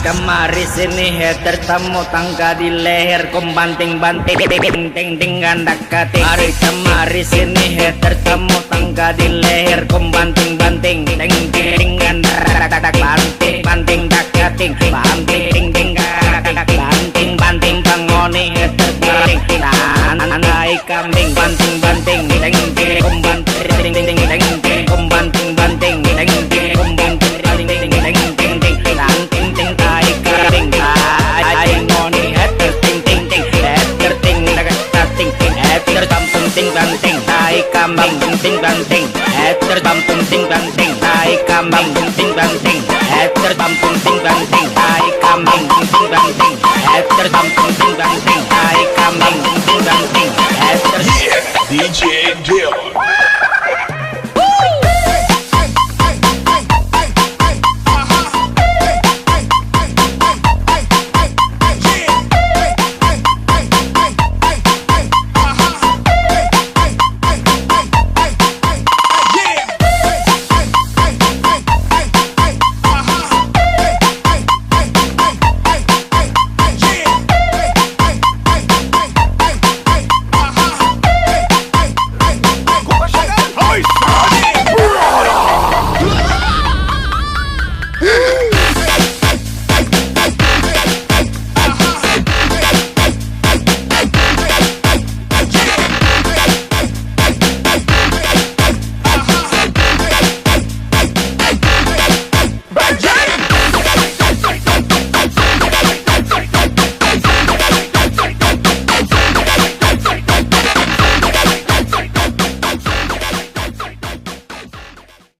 kemari sini tertemu tangga di leher kum banting-banting ting ganda kating. Mari kemari sini tertemu tangga di leher kum banting-banting ting ganda banting dakating banting banting bangoni terbaring naik kambing banting kum banting kum banting kum banting tai kambing ai ngoni heter ting heter kampung ting banting tai kambing ting banting heter kampung ting banting tai kambing ting banting heter kampung ting banting tai kambing ting banting heter kampung ting banting tai kambing ting banting heter DJ Dip.